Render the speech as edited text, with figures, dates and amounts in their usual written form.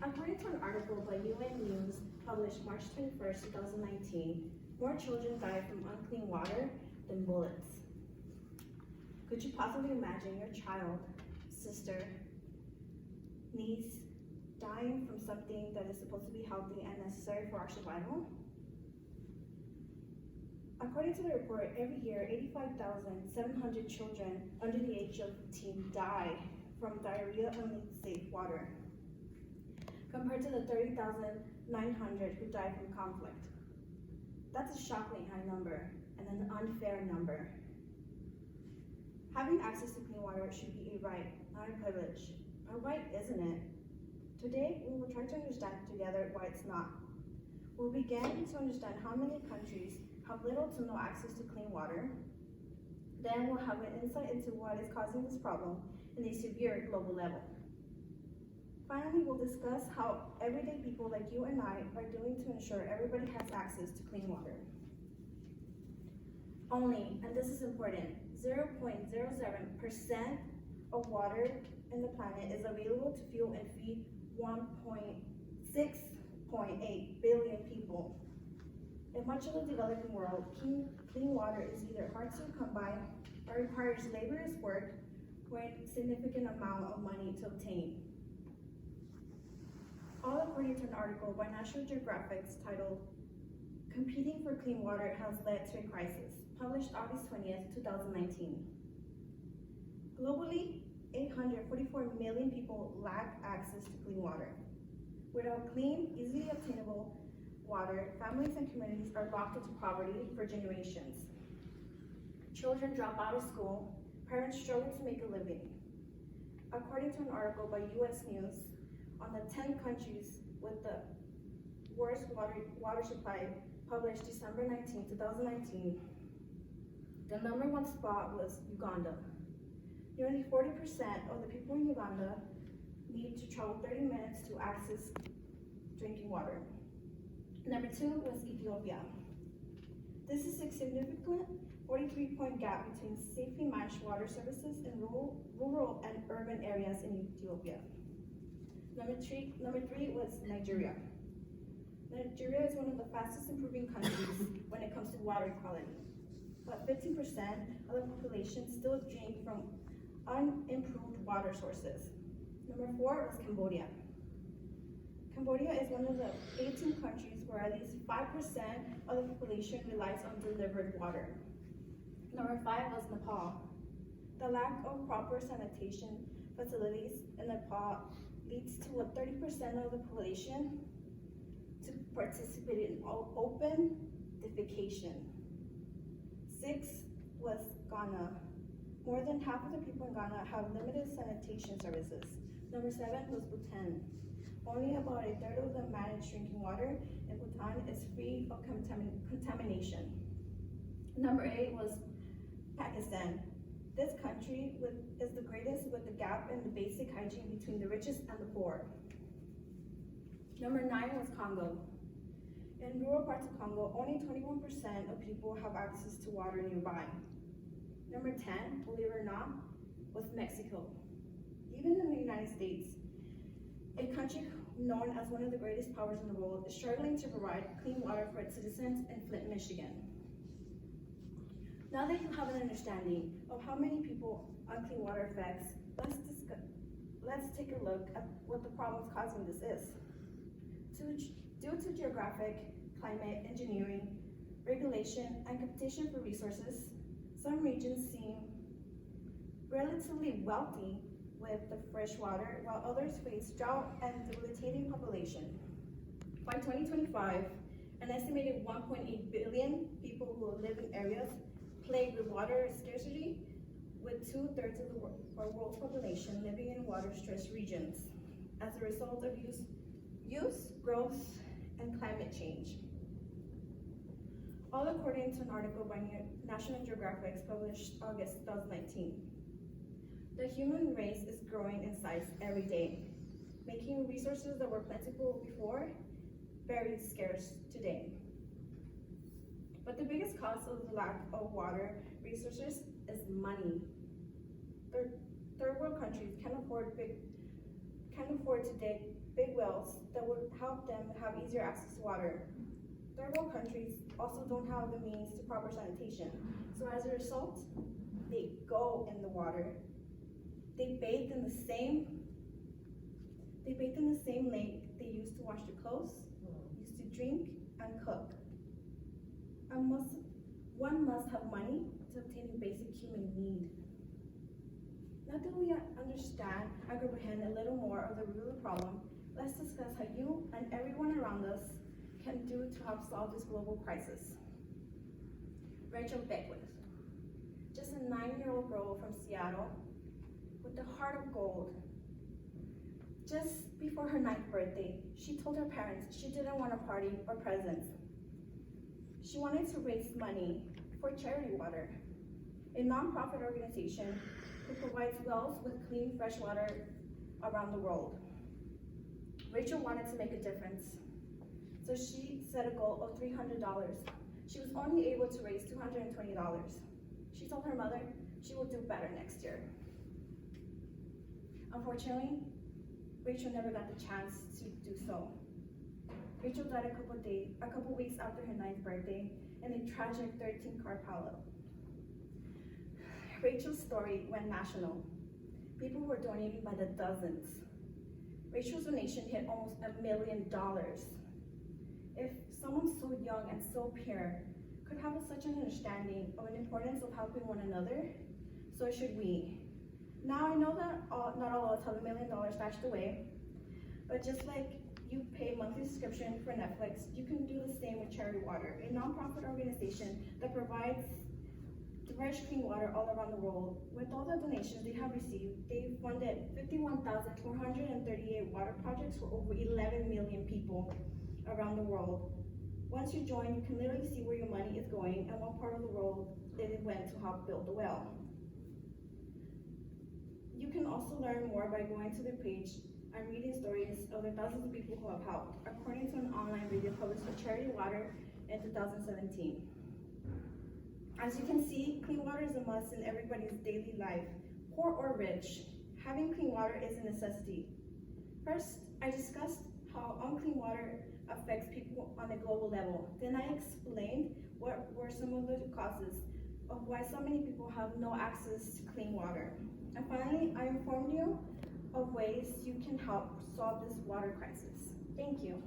According to an article by UN News published March 21st, 2019, more children die from unclean water than bullets. Could you possibly imagine your child, sister, niece dying from something that is supposed to be healthy and necessary for our survival? According to the report, every year 85,700 children under the age of 15 die from diarrhea and unsafe water, compared to the 30,900 who die from conflict. That's a shockingly high number and an unfair number. Having access to clean water should be a right, not a privilege. A right, isn't it? Today, we will try to understand together why it's not. We'll begin to understand how many countries have little to no access to clean water. Then we'll have an insight into what is causing this problem in a severe global level. Finally, we'll discuss how everyday people like you and I are doing to ensure everybody has access to clean water. Only, and this is important, 0.07% of water in the planet is available to fuel and feed 6.8 billion people. In much of the developing world, clean water is either hard to come by or requires laborious work with a significant amount of money to obtain. All according to an article by National Geographic titled, "Competing for Clean Water Has Led to a Crisis," published August 20th, 2019. Globally, 844 million people lack access to clean water. Without clean, easily obtainable water, families and communities are locked into poverty for generations. Children drop out of school, parents struggle to make a living. According to an article by US News, on the 10 countries with the worst water supply, published December 19, 2019, the number one spot was Uganda. Nearly 40% of the people in Uganda need to travel 30 minutes to access drinking water. Number 2 was Ethiopia. This is a significant 43-point gap between safely managed water services in rural and urban areas in Ethiopia. Number three was Nigeria. Nigeria is one of the fastest improving countries when it comes to water quality, but 15% of the population still drink from unimproved water sources. Number 4 was Cambodia. Cambodia is one of the 18 countries where at least 5% of the population relies on delivered water. Number 5 was Nepal. The lack of proper sanitation facilities in Nepal leads to 30% of the population to participate in open defecation. 6 was Ghana. More than half of the people in Ghana have limited sanitation services. Number 7 was Bhutan. Only about a third of the managed drinking water in Bhutan is free of contamination. Number 8 was Pakistan. This country is the greatest with the gap in the basic hygiene between the richest and the poor. Number 9 was Congo. In rural parts of Congo, only 21% of people have access to water nearby. Number 10, believe it or not, was Mexico. Even in the United States, a country known as one of the greatest powers in the world is struggling to provide clean water for its citizens in Flint, Michigan. Now that you have an understanding of how many people unclean water affects, let's take a look at what the problems causing this is. Due to geographic, climate, engineering, regulation, and competition for resources, some regions seem relatively wealthy with the fresh water, while others face drought and debilitating population. By 2025, an estimated 1.8 billion people will live in areas plagued with water scarcity, with 2/3 of the world's population living in water-stressed regions as a result of use, growth, and climate change. All according to an article by National Geographic published August 2019. The human race is growing in size every day, making resources that were plentiful before very scarce today. But the biggest cause of the lack of water resources is money. Third world countries can't afford to dig big wells that would help them have easier access to water. Third world countries also don't have the means to proper sanitation. So as a result, they go in the water. They bathe in the same lake they use to wash their clothes, used to drink and cook. One must have money to obtain a basic human need. Now that we understand and comprehend a little more of the root of the problem, let's discuss how you and everyone around us can do to help solve this global crisis. Rachel Beckwith, just a 9-year-old girl from Seattle with a heart of gold. Just before her 9th birthday, she told her parents she didn't want a party or presents. She wanted to raise money for Charity Water, a nonprofit organization who provides wells with clean, fresh water around the world. Rachel wanted to make a difference, so she set a goal of $300. She was only able to raise $220. She told her mother she will do better next year. Unfortunately, Rachel never got the chance to do so. Rachel died a couple weeks after her 9th birthday in a tragic 13-car pileup. Rachel's story went national. People were donating by the dozens. Rachel's donation hit almost $1 million. If someone so young and so pure could have such an understanding of the importance of helping one another, so should we. Now I know that not all of us have $1 million stashed away, but just like you pay a monthly subscription for Netflix, you can do the same with Charity Water, a nonprofit organization that provides fresh, clean water all around the world. With all the donations they have received, they funded 51,438 water projects for over 11 million people around the world. Once you join, you can literally see where your money is going and what part of the world it went to help build the well. You can also learn more by going to their page and reading stories of the thousands of people who have helped, according to an online video published by Charity Water in 2017. As you can see, clean water is a must in everybody's daily life. Poor or rich, having clean water is a necessity. First, I discussed how unclean water affects people on a global level. Then I explained what were some of the causes of why so many people have no access to clean water. And finally, I informed you of ways you can help solve this water crisis. Thank you.